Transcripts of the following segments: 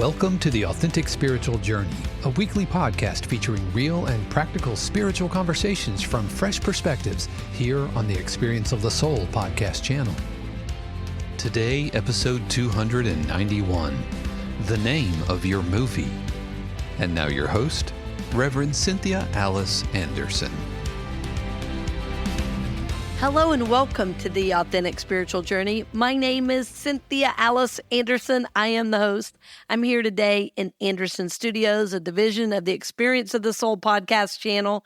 Welcome to the Authentic Spiritual Journey, a weekly podcast featuring real and practical spiritual conversations from fresh perspectives here on the Experience of the Soul podcast channel. Today, episode 291, The Name of Your Movie. And now your host, Reverend Cynthia Alice Anderson. Hello and welcome to the Authentic Spiritual Journey. My name is Cynthia Alice Anderson. I am the host. I'm here today in Anderson Studios, a division of the Experience of the Soul podcast channel.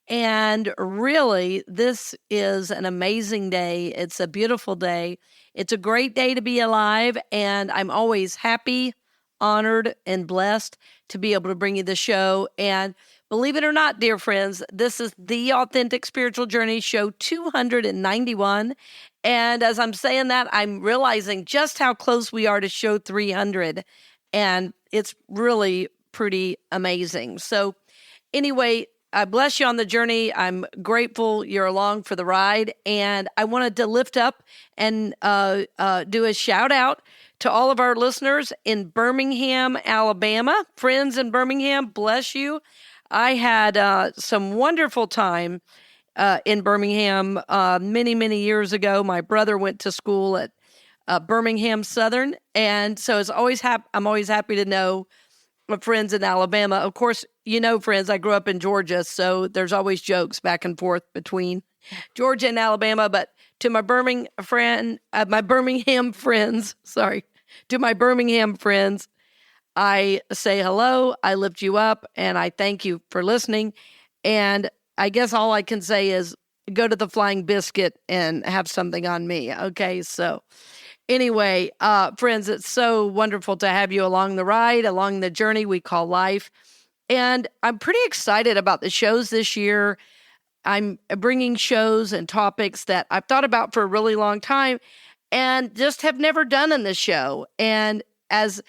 And really, this is an amazing day. It's a beautiful day. It's a great day to be alive. And I'm always happy, honored, and blessed to be able to bring you the show. And believe it or not, dear friends, this is the Authentic Spiritual Journey, show 291. And as I'm saying that, I'm realizing just how close we are to show 300. And it's really pretty amazing. So anyway, I bless you on the journey. I'm grateful you're along for the ride. And I wanted to lift up and do a shout out to all of our listeners in Birmingham, Alabama. Friends in Birmingham, bless you. I had some wonderful time in Birmingham many years ago. My brother went to school at Birmingham Southern, and so I'm always happy to know my friends in Alabama. Of course, you know, friends, I grew up in Georgia, so there's always jokes back and forth between Georgia and Alabama. But to my Birmingham friends, I say hello, I lift you up, and I thank you for listening. And I guess all I can say is go to the Flying Biscuit and have something on me. Okay, so anyway, friends, it's so wonderful to have you along the ride, along the journey we call life. And I'm pretty excited about the shows this year. I'm bringing shows and topics that I've thought about for a really long time and just have never done in this show. And as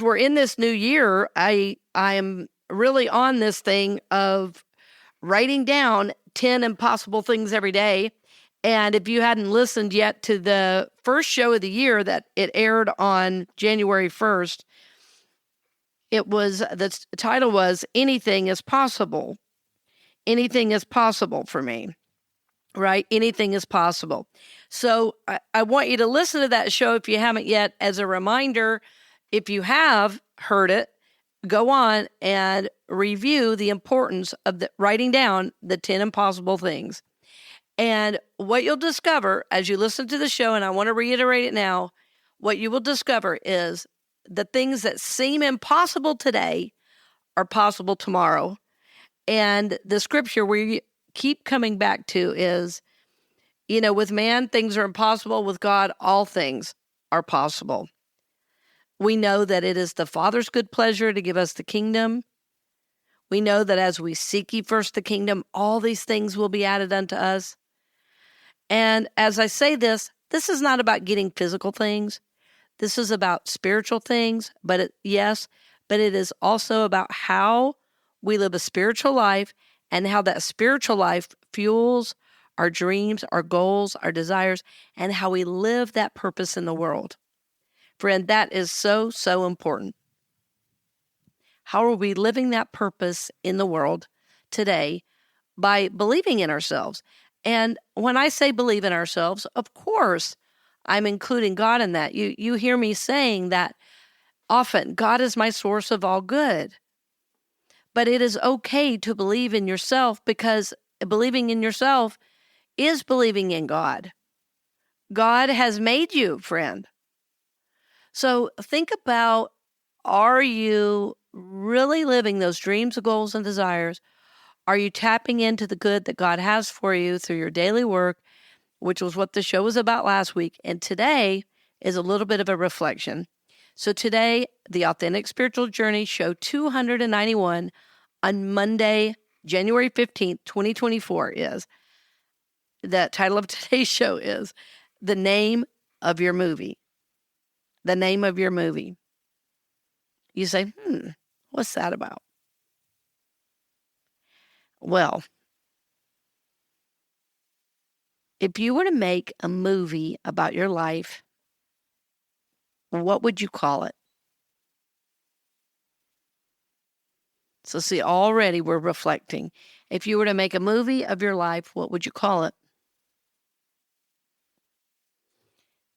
we're in this new year, I am really on this thing of writing down 10 impossible things every day. And if you hadn't listened yet to the first show of the year that it aired on January 1st, the title was Anything is Possible. Anything is possible for me, right? Anything is possible. So I want you to listen to that show if you haven't yet. As a reminder, if you have heard it, go on and review the importance of writing down the 10 impossible things. And what you'll discover as you listen to the show, and I want to reiterate it now, what you will discover is the things that seem impossible today are possible tomorrow. And the scripture we keep coming back to is, with man, things are impossible. With God, all things are possible. We know that it is the Father's good pleasure to give us the kingdom. We know that as we seek ye first the kingdom, all these things will be added unto us. And as I say this is not about getting physical things. This is about spiritual things, but it is also about how we live a spiritual life and how that spiritual life fuels our dreams, our goals, our desires, and how we live that purpose in the world. Friend, that is so, so important. How are we living that purpose in the world today? By believing in ourselves. And when I say believe in ourselves, of course, I'm including God in that. You hear me saying that often, God is my source of all good. But it is okay to believe in yourself, because believing in yourself is believing in God. God has made you, friend. So think about, are you really living those dreams, goals, and desires? Are you tapping into the good that God has for you through your daily work, which was what the show was about last week? And today is a little bit of a reflection. So today, the Authentic Spiritual Journey, show 291 on Monday, January 15th, 2024 is, the title of today's show is The Name of Your Movie. The name of your movie. You say, what's that about? Well, if you were to make a movie about your life, what would you call it? So see, already we're reflecting. If you were to make a movie of your life, what would you call it?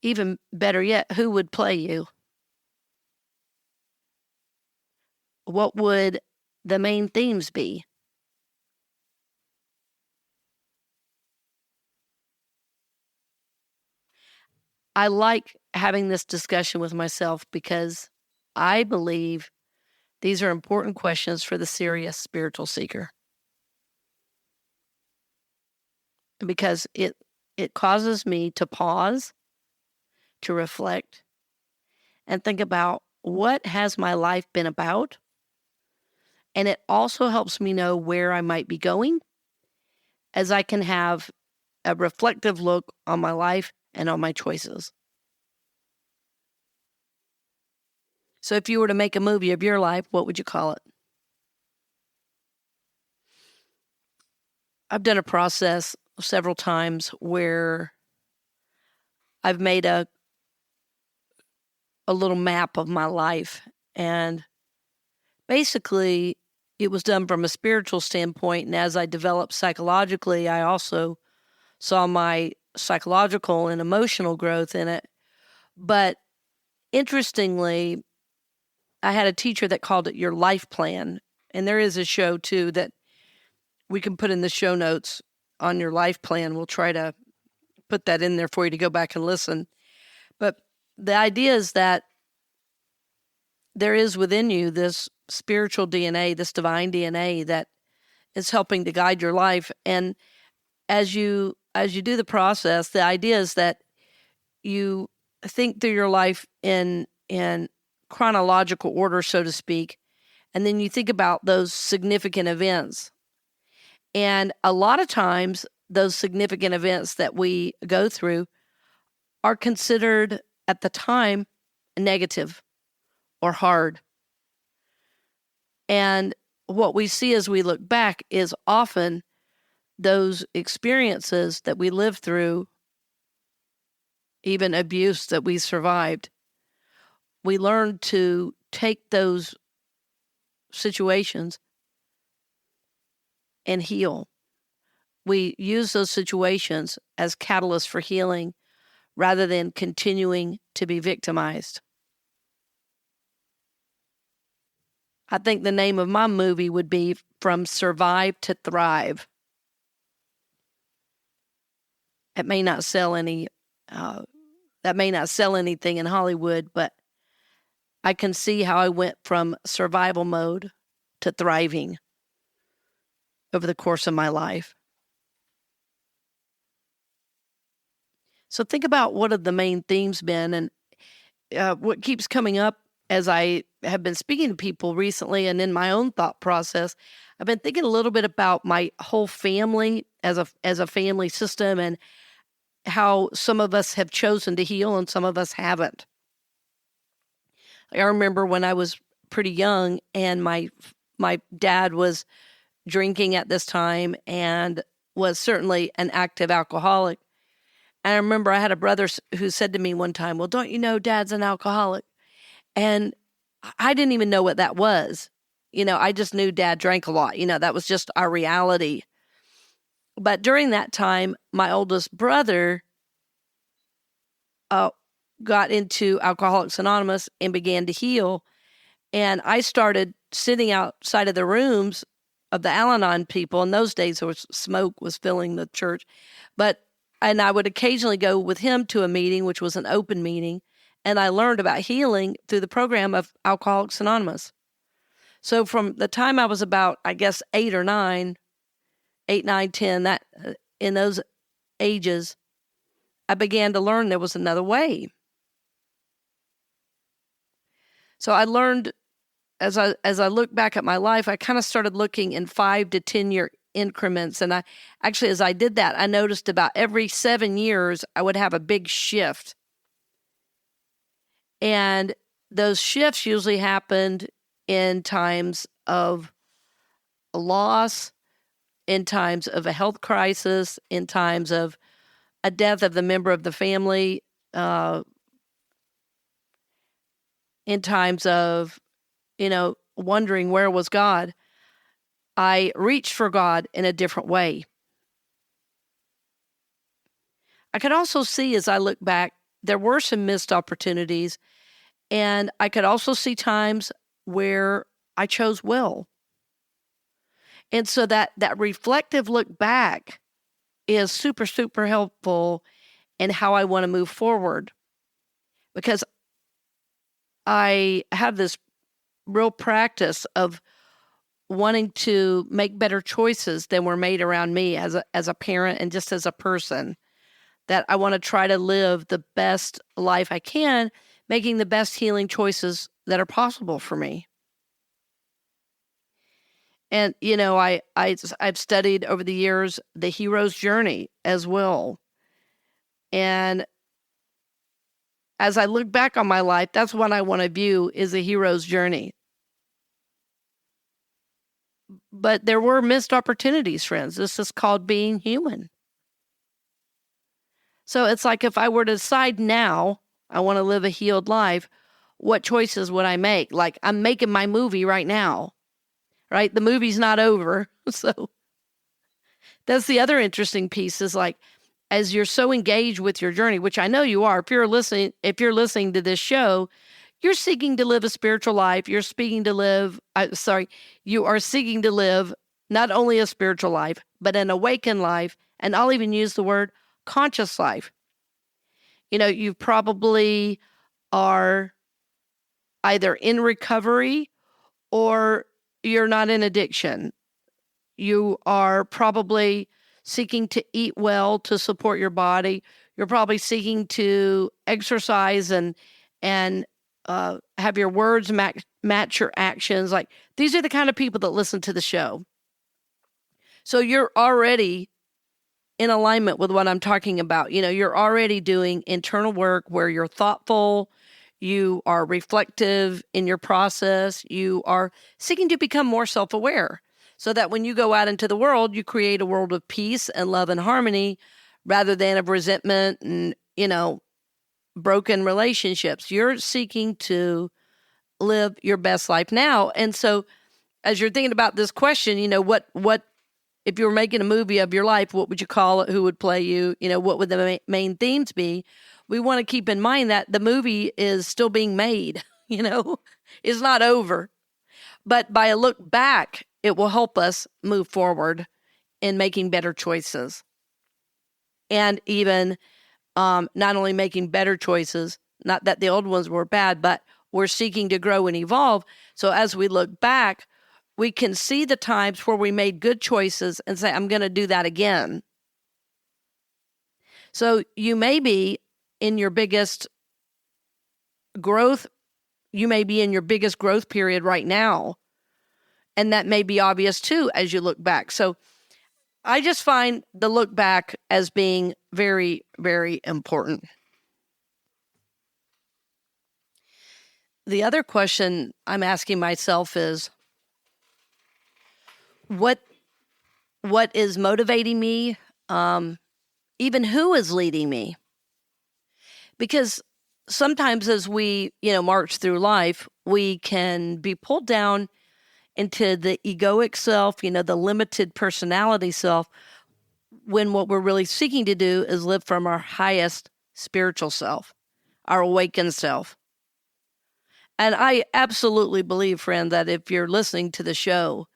Even better yet, who would play you? What would the main themes be? I like having this discussion with myself because I believe these are important questions for the serious spiritual seeker. Because it causes me to pause, to reflect, and think about what has my life been about. And it also helps me know where I might be going, as I can have a reflective look on my life and on my choices. So if you were to make a movie of your life, what would you call it? I've done a process several times where I've made a little map of my life, and basically it was done from a spiritual standpoint. And as I developed psychologically, I also saw my psychological and emotional growth in it. But interestingly, I had a teacher that called it your life plan. And there is a show too that we can put in the show notes on your life plan. We'll try to put that in there for you to go back and listen. But the idea is that there is within you this spiritual DNA, this divine DNA that is helping to guide your life. And as you do the process, the idea is that you think through your life in chronological order, so to speak, and then you think about those significant events. And a lot of times, those significant events that we go through are considered at the time negative or hard. And what we see as we look back is often those experiences that we lived through, even abuse that we survived. We learn to take those situations and heal. We use those situations as catalysts for healing rather than continuing to be victimized. I think the name of my movie would be From Survive to Thrive. It may not sell any, that may not sell anything in Hollywood, but I can see how I went from survival mode to thriving over the course of my life. So think about what have the main themes been, and what keeps coming up as I have been speaking to people recently and in my own thought process. I've been thinking a little bit about my whole family as a family system and how some of us have chosen to heal and some of us haven't. I remember when I was pretty young and my dad was drinking at this time and was certainly an active alcoholic. And I remember I had a brother who said to me one time, "Well, don't you know Dad's an alcoholic?" And I didn't even know what that was. I just knew Dad drank a lot. That was just our reality. But during that time, my oldest brother got into Alcoholics Anonymous and began to heal. And I started sitting outside of the rooms of the Al-Anon people. In those days, there was smoke was filling the church. And I would occasionally go with him to a meeting, which was an open meeting. And I learned about healing through the program of Alcoholics Anonymous. So from the time I was about, I guess, 8, 9, 10, that in those ages, I began to learn there was another way. So I learned as I look back at my life, I kind of started looking in 5 to 10 year increments. And I actually, as I did that, I noticed about every 7 years, I would have a big shift. And those shifts usually happened in times of a loss, in times of a health crisis, in times of a death of the member of the family, in times of, wondering where was God. I reached for God in a different way. I could also see as I look back, there were some missed opportunities, and I could also see times where I chose well. And so that reflective look back is super, super helpful in how I want to move forward, because I have this real practice of wanting to make better choices than were made around me as a parent and just as a person, that I want to try to live the best life I can, making the best healing choices that are possible for me. And, I've studied over the years the hero's journey as well. And as I look back on my life, that's what I want to view is a hero's journey. But there were missed opportunities, friends. This is called being human. So it's like if I were to decide now I want to live a healed life, what choices would I make? Like, I'm making my movie right now, right? The movie's not over. So that's the other interesting piece is like, as you're so engaged with your journey, which I know you are, if you're listening to this show, you're seeking to live a spiritual life. You are seeking to live not only a spiritual life, but an awakened life. And I'll even use the word conscious life. You probably are either in recovery or you're not in addiction. You are probably seeking to eat well to support your body. You're probably seeking to exercise and have your words match your actions. Like, these are the kind of people that listen to the show. So you're already in alignment with what I'm talking about. You're already doing internal work where you're thoughtful, you are reflective in your process, you are seeking to become more self-aware so that when you go out into the world, you create a world of peace and love and harmony rather than of resentment and, broken relationships. You're seeking to live your best life now. And so as you're thinking about this question, what if you were making a movie of your life, what would you call it? Who would play you? What would the main themes be? We want to keep in mind that the movie is still being made, it's not over. But by a look back, it will help us move forward in making better choices. And even not only making better choices, not that the old ones were bad, but we're seeking to grow and evolve. So as we look back, we can see the times where we made good choices and say, I'm going to do that again. So you may be in your biggest growth. You may be in your biggest growth period right now. And that may be obvious too, as you look back. So I just find the look back as being very, very important. The other question I'm asking myself is, what is motivating me? Even who is leading me? Because sometimes as we, march through life, we can be pulled down into the egoic self, the limited personality self, when what we're really seeking to do is live from our highest spiritual self, our awakened self. And I absolutely believe, friend, that if you're listening to the show,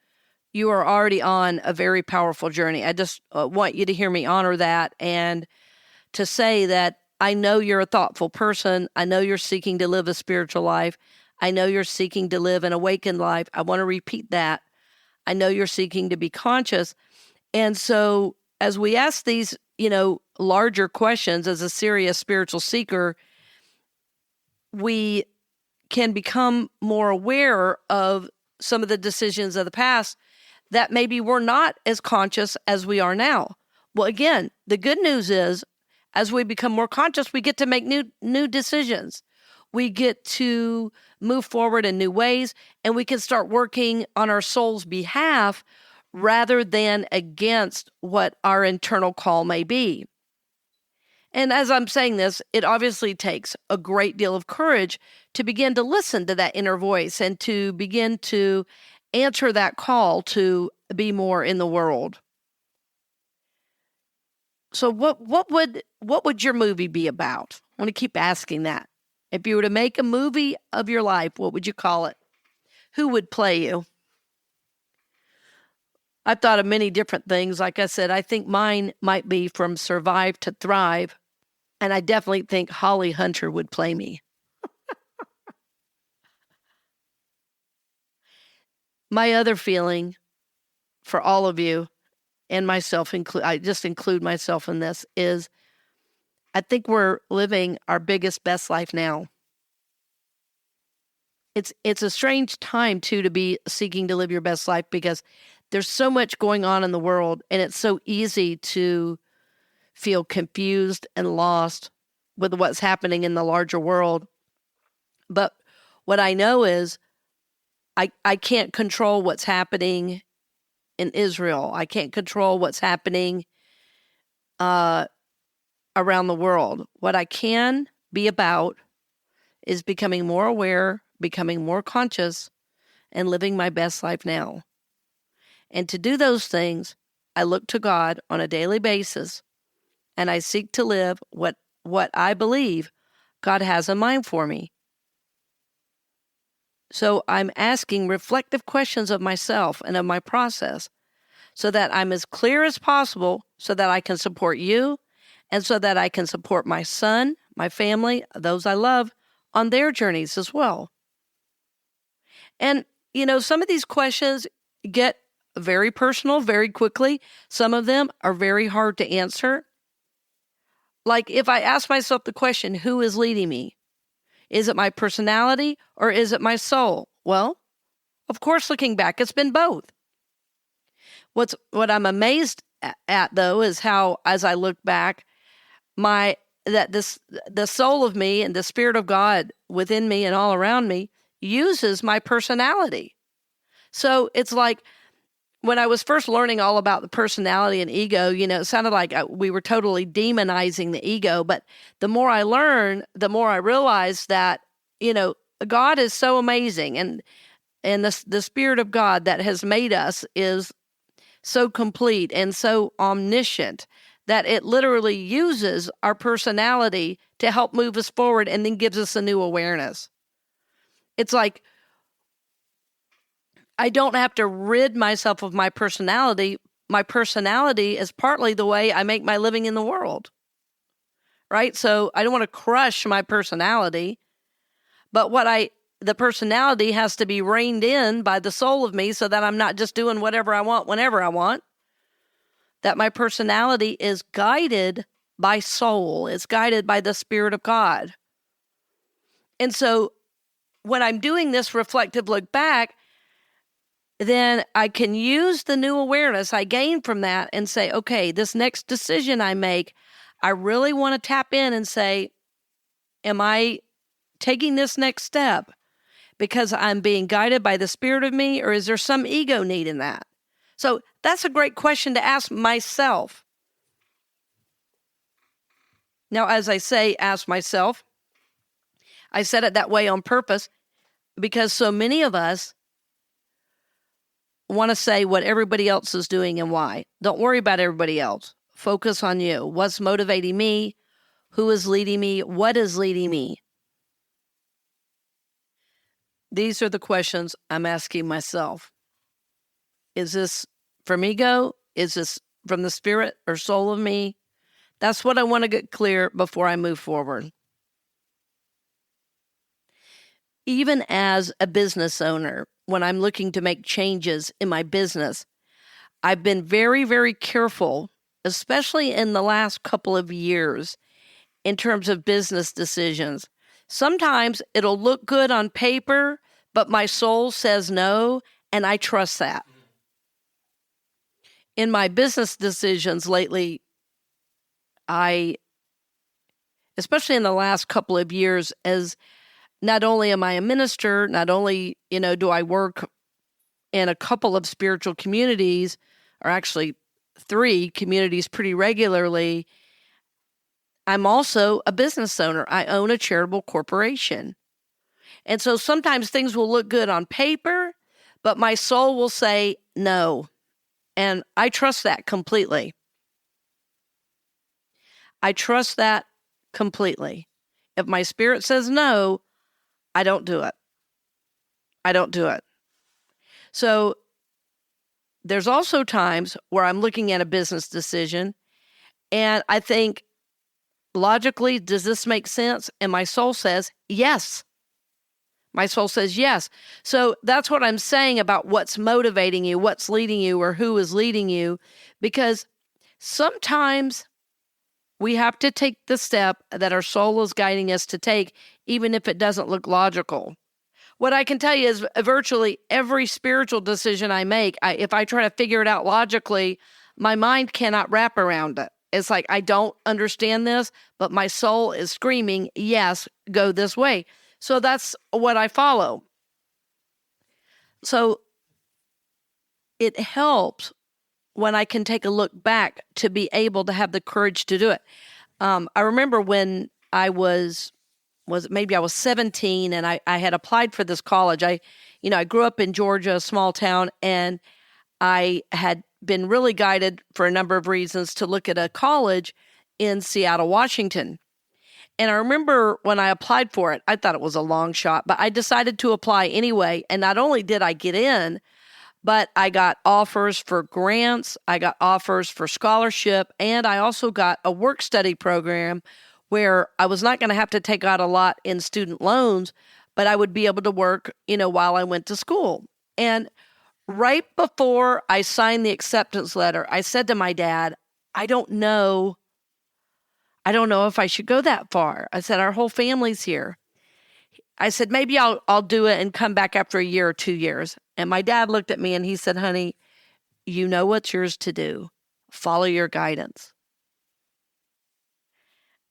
you are already on a very powerful journey. I just want you to hear me honor that and to say that I know you're a thoughtful person. I know you're seeking to live a spiritual life. I know you're seeking to live an awakened life. I want to repeat that. I know you're seeking to be conscious. And so as we ask these, larger questions as a serious spiritual seeker, we can become more aware of some of the decisions of the past that maybe we're not as conscious as we are now. Well, again, the good news is as we become more conscious, we get to make new decisions. We get to move forward in new ways, and we can start working on our soul's behalf rather than against what our internal call may be. And as I'm saying this, it obviously takes a great deal of courage to begin to listen to that inner voice and to begin to answer that call to be more in the world. So what would your movie be about? I want to keep asking that. If you were to make a movie of your life, what would you call it? Who would play you? I've thought of many different things. Like I said, I think mine might be From Survive to Thrive. And I definitely think Holly Hunter would play me. My other feeling for all of you and myself, I just include myself in this, is I think we're living our biggest, best life now. It's a strange time, too, to be seeking to live your best life because there's so much going on in the world, and it's so easy to feel confused and lost with what's happening in the larger world. But what I know is I can't control what's happening in Israel. I can't control what's happening around the world. What I can be about is becoming more aware, becoming more conscious, and living my best life now. And to do those things, I look to God on a daily basis, and I seek to live what I believe God has in mind for me. So I'm asking reflective questions of myself and of my process so that I'm as clear as possible so that I can support you and so that I can support my son, my family, those I love on their journeys as well. And, some of these questions get very personal very quickly. Some of them are very hard to answer. Like if I ask myself the question, who is leading me? Is it my personality or is it my soul? Well, of course, looking back, it's been both. What I'm amazed at though, is how, as I look back, the soul of me and the Spirit of God within me and all around me uses my personality. So it's like when I was first learning all about the personality and ego, it sounded like we were totally demonizing the ego. But the more I learn, the more I realize that, God is so amazing. And the Spirit of God that has made us is so complete and so omniscient that it literally uses our personality to help move us forward and then gives us a new awareness. It's like I don't have to rid myself of my personality. My personality is partly the way I make my living in the world, right? So I don't want to crush my personality, but the personality has to be reined in by the soul of me so that I'm not just doing whatever I want whenever I want, that my personality is guided by soul. It's guided by the Spirit of God. And so when I'm doing this reflective look back, then I can use the new awareness I gain from that and say, okay, this next decision I make, I really want to tap in and say, am I taking this next step because I'm being guided by the Spirit of me, or is there some ego need in that? So that's a great question to ask myself. Now, as I say, ask myself, I said it that way on purpose because so many of us want to say what everybody else is doing and why. Don't worry about everybody else. Focus on you. What's motivating me? Who is leading me? What is leading me? These are the questions I'm asking myself. Is this from ego? Is this from the Spirit or soul of me? That's what I want to get clear before I move forward. Even as a business owner, when I'm looking to make changes in my business, I've been very, very careful, especially in the last couple of years, in terms of business decisions. Sometimes it'll look good on paper, but my soul says no, and I trust that. In my business decisions lately, especially in the last couple of years, as not only am I a minister, not only, do I work in a couple of spiritual communities, or actually 3 communities pretty regularly, I'm also a business owner. I own a charitable corporation. And so sometimes things will look good on paper, but my soul will say no. And I trust that completely. I trust that completely. If my spirit says no, I don't do it. I don't do it. So there's also times where I'm looking at a business decision and I think, logically, does this make sense? And my soul says, yes. My soul says yes. So that's what I'm saying about what's motivating you, what's leading you, or who is leading you, because sometimes we have to take the step that our soul is guiding us to take, even if it doesn't look logical. What I can tell you is virtually every spiritual decision I make, if I try to figure it out logically, my mind cannot wrap around it. It's like, I don't understand this, but my soul is screaming, yes, go this way. So that's what I follow. So it helps when I can take a look back to be able to have the courage to do it. I remember when I was 17 and I had applied for this college. I grew up in Georgia, a small town, and I had been really guided for a number of reasons to look at a college in Seattle, Washington. And I remember when I applied for it, I thought it was a long shot, but I decided to apply anyway. And not only did I get in, but I got offers for grants, I got offers for scholarship, and I also got a work study program where I was not going to have to take out a lot in student loans, but I would be able to work, while I went to school. And right before I signed the acceptance letter, I said to my dad, I don't know if I should go that far. I said, our whole family's here. I said, maybe I'll do it and come back after a year or 2 years. And my dad looked at me and he said, honey, you know what's yours to do. Follow your guidance.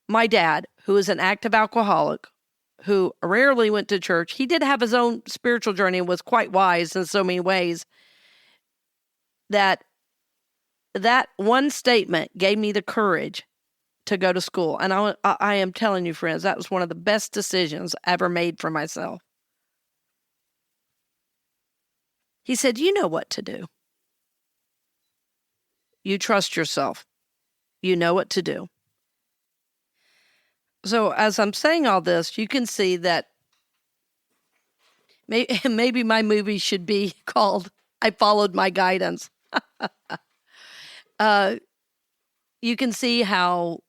My dad, who is an active alcoholic, who rarely went to church, he did have his own spiritual journey and was quite wise in so many ways, that one statement gave me the courage to go to school. And I am telling you, friends, that was one of the best decisions I ever made for myself. He said, you know what to do. You trust yourself. You know what to do. So as I'm saying all this, you can see that maybe my movie should be called I Followed My Guidance. You can see how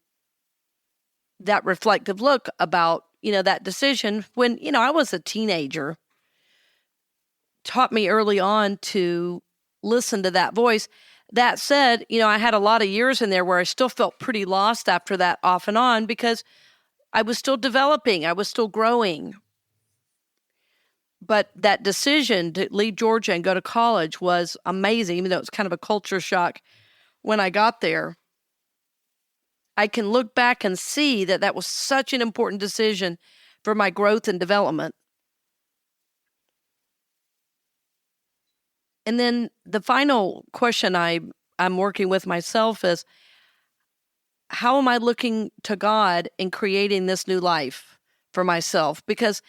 that reflective look about, that decision when, I was a teenager, taught me early on to listen to that voice. That said, I had a lot of years in there where I still felt pretty lost after that off and on because I was still developing. I was still growing. But that decision to leave Georgia and go to college was amazing, even though it was kind of a culture shock when I got there. I can look back and see that that was such an important decision for my growth and development. And then the final question I'm working with myself is, how am I looking to God in creating this new life for myself? Because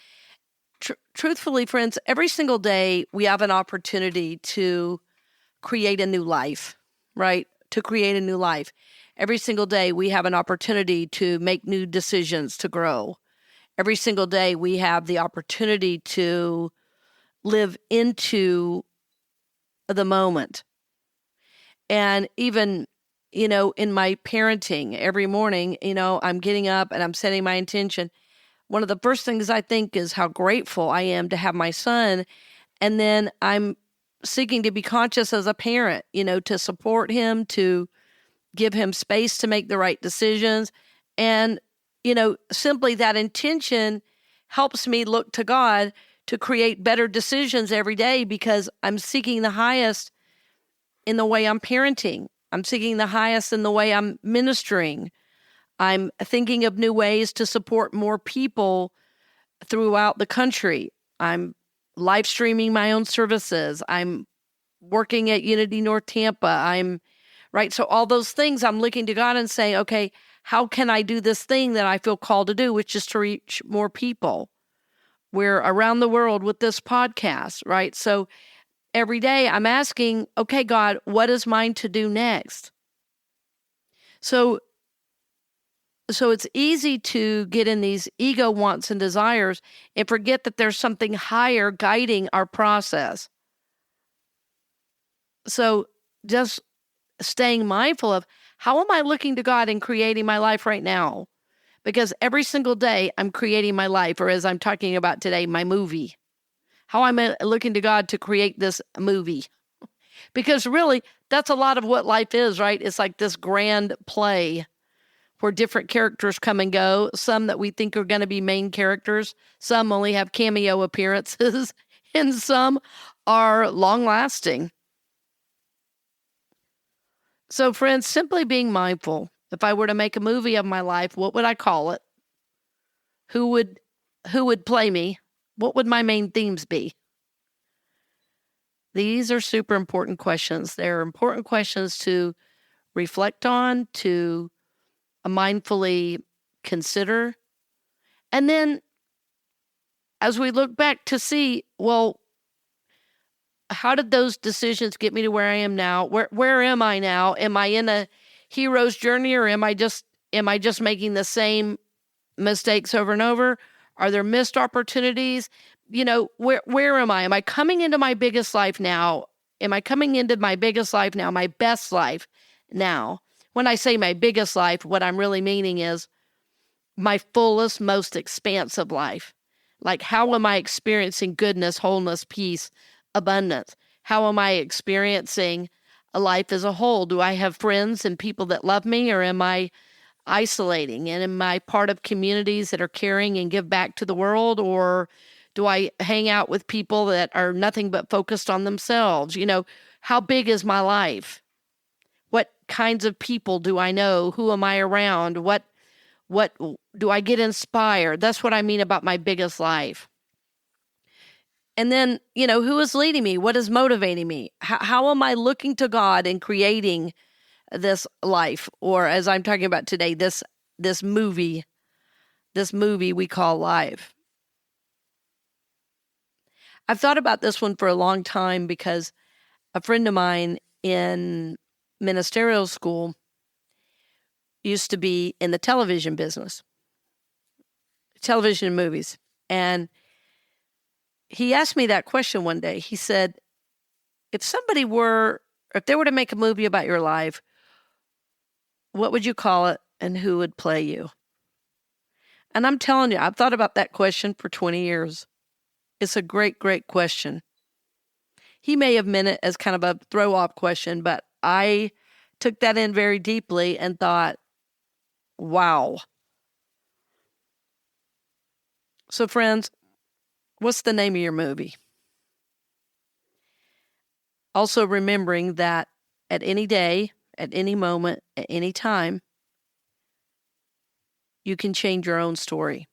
truthfully, friends, every single day we have an opportunity to create a new life, right? To create a new life. Every single day we have an opportunity to make new decisions to grow. Every single day we have the opportunity to live into the moment. And even, in my parenting every morning, I'm getting up and I'm setting my intention. One of the first things I think is how grateful I am to have my son. And then I'm seeking to be conscious as a parent, to support him, to give him space to make the right decisions. And, simply that intention helps me look to God to create better decisions every day because I'm seeking the highest in the way I'm parenting. I'm seeking the highest in the way I'm ministering. I'm thinking of new ways to support more people throughout the country. I'm live streaming my own services. I'm working at Unity North Tampa. So all those things I'm looking to God and saying, okay, how can I do this thing that I feel called to do, which is to reach more people? We're around the world with this podcast, right? So every day I'm asking, okay, God, what is mine to do next? So it's easy to get in these ego wants and desires and forget that there's something higher guiding our process. So just staying mindful of, how am I looking to God and creating my life right now? Because every single day I'm creating my life, or as I'm talking about today, my movie. How am I looking to God to create this movie? Because really, that's a lot of what life is, right? It's like this grand play where different characters come and go, some that we think are going to be main characters, some only have cameo appearances, and some are long-lasting. So, friends, simply being mindful. If I were to make a movie of my life, what would I call it? Who would play me? What would my main themes be? These are super important questions. They're important questions to reflect on, to mindfully consider. And then as we look back to see, well, how did those decisions get me to where I am now? Where am I now? Am I in a hero's journey, or am I just making the same mistakes over and over? Are there missed opportunities? Where am I? Am I coming into my biggest life now? Am I coming into my biggest life now, my best life now? When I say my biggest life, what I'm really meaning is my fullest, most expansive life. Like, how am I experiencing goodness, wholeness, peace, abundance? How am I experiencing a life as a whole? Do I have friends and people that love me, or am I isolating? And am I part of communities that are caring and give back to the world? Or do I hang out with people that are nothing but focused on themselves? How big is my life? What kinds of people do I know? Who am I around? What do I get inspired? That's what I mean about my biggest life. And then, who is leading me? What is motivating me? How am I looking to God and creating this life? Or as I'm talking about today, this movie we call life. I've thought about this one for a long time because a friend of mine in ministerial school used to be in the television business, television and movies. And he asked me that question one day. He said, if they were to make a movie about your life, what would you call it and who would play you? And I'm telling you, I've thought about that question for 20 years. It's a great, great question. He may have meant it as kind of a throw-off question, but I took that in very deeply and thought, wow. So friends, what's the name of your movie? Also remembering that at any day, at any moment, at any time, you can change your own story.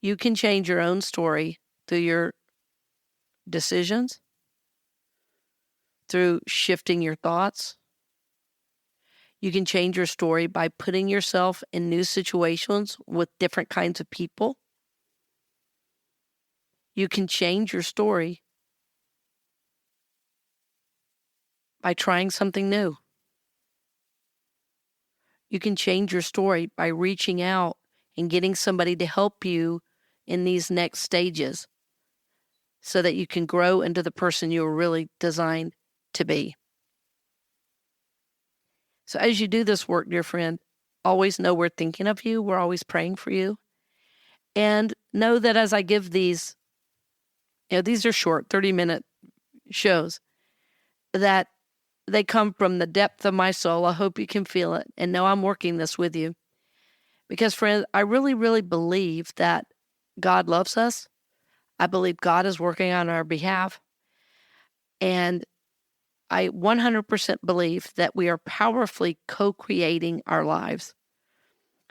You can change your own story through your decisions, through shifting your thoughts. You can change your story by putting yourself in new situations with different kinds of people. You can change your story by trying something new. You can change your story by reaching out and getting somebody to help you in these next stages so that you can grow into the person you were really designed to be. So as you do this work, dear friend, always know we're thinking of you. We're always praying for you. And know that as I give these, these are short 30-minute shows, that they come from the depth of my soul. I hope you can feel it and know I'm working this with you. Because, friend, I really, really believe that God loves us. I believe God is working on our behalf. And I 100% believe that we are powerfully co-creating our lives.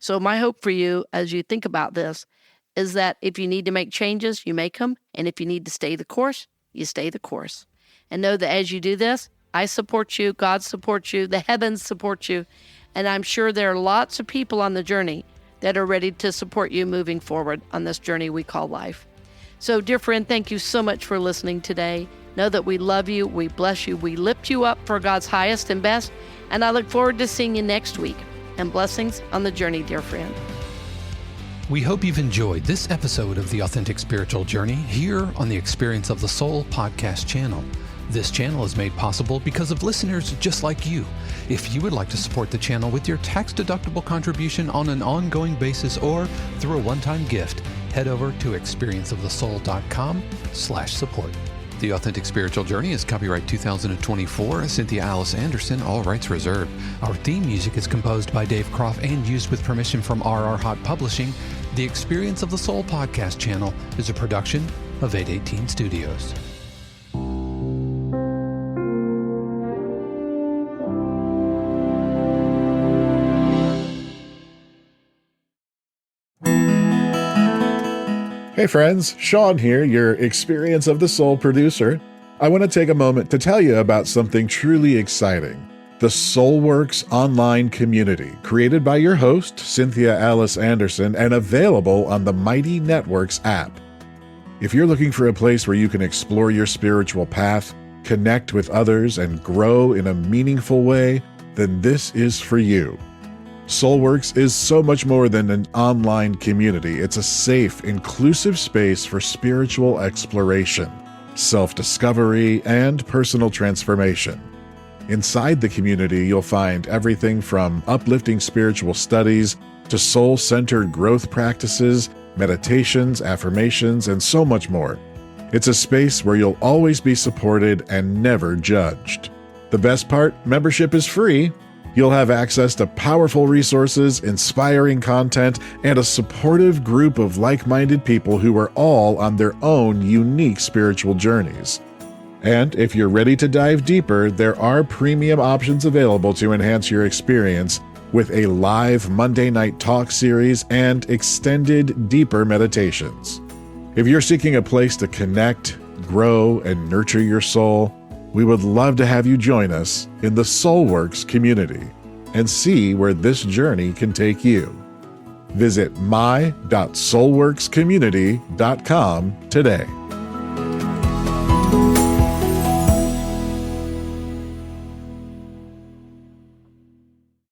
So my hope for you as you think about this is that if you need to make changes, you make them. And if you need to stay the course, you stay the course. And know that as you do this, I support you, God supports you, the heavens support you. And I'm sure there are lots of people on the journey that are ready to support you moving forward on this journey we call life. So, dear friend, thank you so much for listening today. Know that we love you, we bless you, we lift you up for God's highest and best, and I look forward to seeing you next week. And blessings on the journey, dear friend. We hope you've enjoyed this episode of The Authentic Spiritual Journey here on the Experience of the Soul podcast channel. This channel is made possible because of listeners just like you. If you would like to support the channel with your tax-deductible contribution on an ongoing basis or through a one-time gift, head over to experienceofthesoul.com/support. The Authentic Spiritual Journey is copyright 2024, Cynthia Alice Anderson, all rights reserved. Our theme music is composed by Dave Croft and used with permission from RR Hot Publishing. The Experience of the Soul podcast channel is a production of 818 Studios. Hey friends, Sean here, your Experience of the Soul producer. I want to take a moment to tell you about something truly exciting. The SoulWorks online community, created by your host, Cynthia Alice Anderson, and available on the Mighty Networks app. If you're looking for a place where you can explore your spiritual path, connect with others, and grow in a meaningful way, then this is for you. SoulWorks is so much more than an online community. It's a safe, inclusive space for spiritual exploration, self-discovery, and personal transformation. Inside the community, you'll find everything from uplifting spiritual studies to soul-centered growth practices, meditations, affirmations, and so much more. It's a space where you'll always be supported and never judged. The best part, membership is free. You'll have access to powerful resources, inspiring content, and a supportive group of like-minded people who are all on their own unique spiritual journeys. And if you're ready to dive deeper, there are premium options available to enhance your experience with a live Monday night talk series and extended, deeper meditations. If you're seeking a place to connect, grow, and nurture your soul, we would love to have you join us in the SoulWorks community and see where this journey can take you. Visit my.soulworkscommunity.com today.